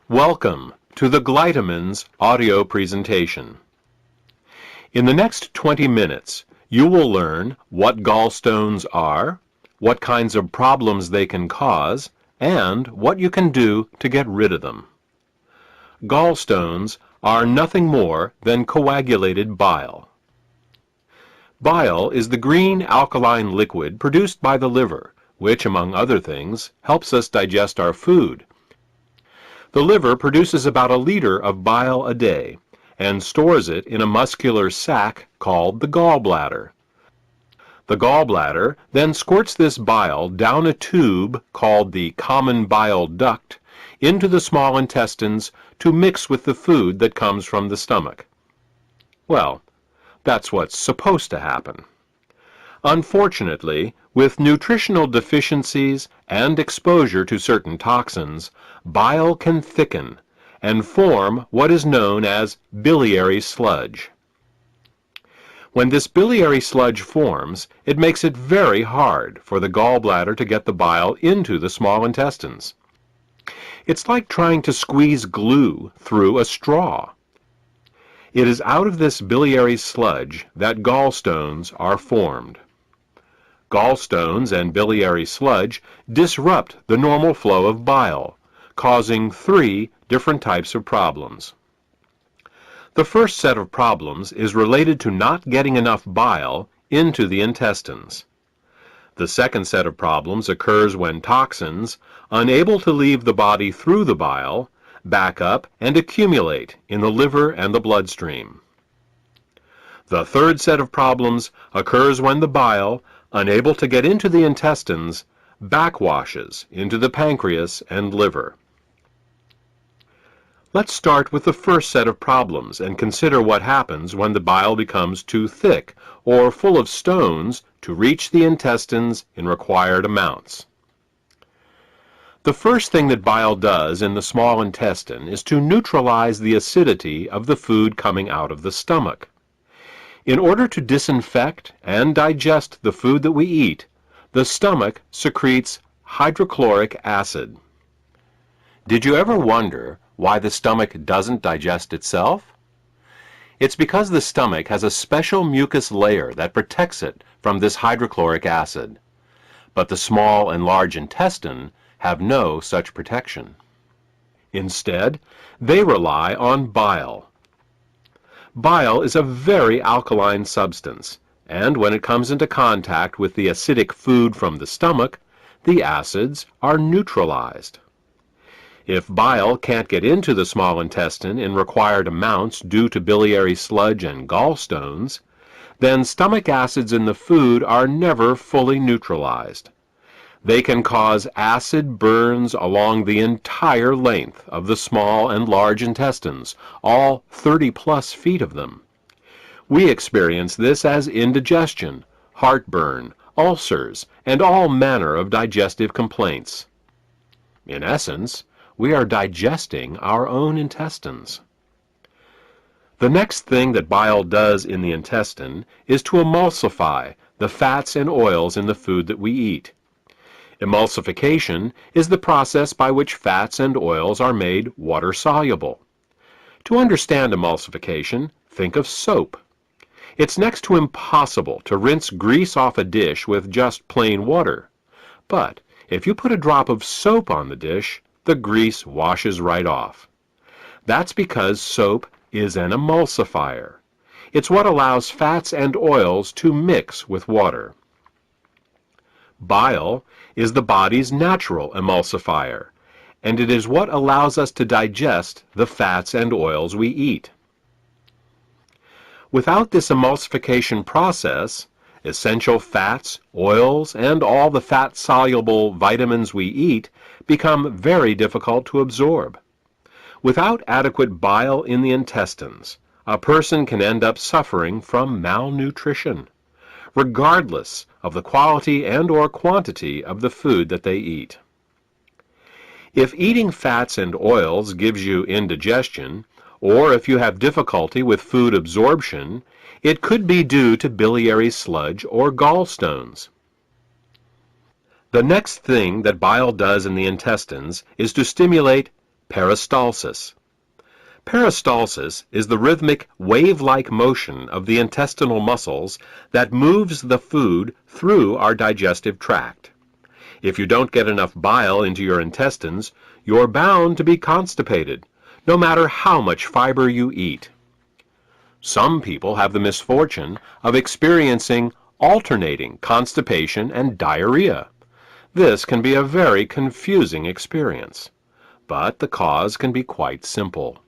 Welcome to the Glytamin's audio presentation. In the next 20 minutes, you will learn what gallstones are, what kinds of problems they can cause, and what you can do to get rid of them. Gallstones are nothing more than coagulated bile. Bile is the green alkaline liquid produced by the liver, which, among other things, helps us digest our food. The liver produces about a liter of bile a day and stores it in a muscular sac called the gallbladder. The gallbladder then squirts this bile down a tube called the common bile duct into the small intestines to mix with the food that comes from the stomach. Well, that's what's supposed to happen. Unfortunately, with nutritional deficiencies and exposure to certain toxins, bile can thicken and form what is known as biliary sludge. When this biliary sludge forms, it makes it very hard for the gallbladder to get the bile into the small intestines. It's like trying to squeeze glue through a straw. It is out of this biliary sludge that gallstones are formed. Gallstones and biliary sludge disrupt the normal flow of bile, causing 3 different types of problems. The first set of problems is related to not getting enough bile into the intestines. The second set of problems occurs when toxins, unable to leave the body through the bile, back up and accumulate in the liver and the bloodstream. The third set of problems occurs when the bile, unable to get into the intestines, backwashes into the pancreas and liver. Let's start with the first set of problems and consider what happens when the bile becomes too thick or full of stones to reach the intestines in required amounts. The first thing that bile does in the small intestine is to neutralize the acidity of the food coming out of the stomach. In order to disinfect and digest the food that we eat, the stomach secretes hydrochloric acid. Did you ever wonder why the stomach doesn't digest itself? It's because the stomach has a special mucus layer that protects it from this hydrochloric acid. But the small and large intestine have no such protection. Instead, they rely on bile. Bile is a very alkaline substance, and when it comes into contact with the acidic food from the stomach, the acids are neutralized. If bile can't get into the small intestine in required amounts due to biliary sludge and gallstones, then stomach acids in the food are never fully neutralized. They can cause acid burns along the entire length of the small and large intestines, all 30+ feet of them. We experience this as indigestion, heartburn, ulcers, and all manner of digestive complaints. In essence, we are digesting our own intestines. The next thing that bile does in the intestine is to emulsify the fats and oils in the food that we eat. Emulsification is the process by which fats and oils are made water-soluble. To understand emulsification, think of soap. It's next to impossible to rinse grease off a dish with just plain water. But if you put a drop of soap on the dish, the grease washes right off. That's because soap is an emulsifier. It's what allows fats and oils to mix with water. Bile is the body's natural emulsifier, and it is what allows us to digest the fats and oils we eat. Without this emulsification process, essential fats, oils, and all the fat-soluble vitamins we eat become very difficult to absorb. Without adequate bile in the intestines, a person can end up suffering from malnutrition, regardless of the quality and/or quantity of the food that they eat. If eating fats and oils gives you indigestion, or if you have difficulty with food absorption, it could be due to biliary sludge or gallstones. The next thing that bile does in the intestines is to stimulate Peristalsis. Peristalsis is the rhythmic, wave-like motion of the intestinal muscles that moves the food through our digestive tract. If you don't get enough bile into your intestines, you're bound to be constipated, no matter how much fiber you eat. Some people have the misfortune of experiencing alternating constipation and diarrhea. This can be a very confusing experience, but the cause can be quite simple.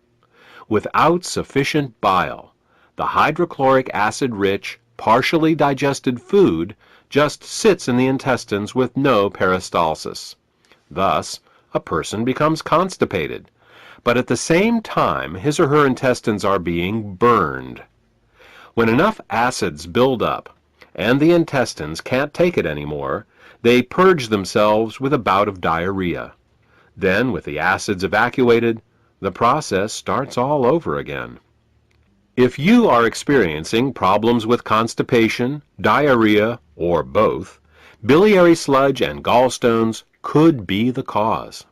Without sufficient bile, the hydrochloric acid-rich, partially digested food just sits in the intestines with no peristalsis. Thus, a person becomes constipated, but at the same time his or her intestines are being burned. When enough acids build up and the intestines can't take it anymore, they purge themselves with a bout of diarrhea. Then, with the acids evacuated, the process starts all over again. If you are experiencing problems with constipation, diarrhea, or both, biliary sludge and gallstones could be the cause.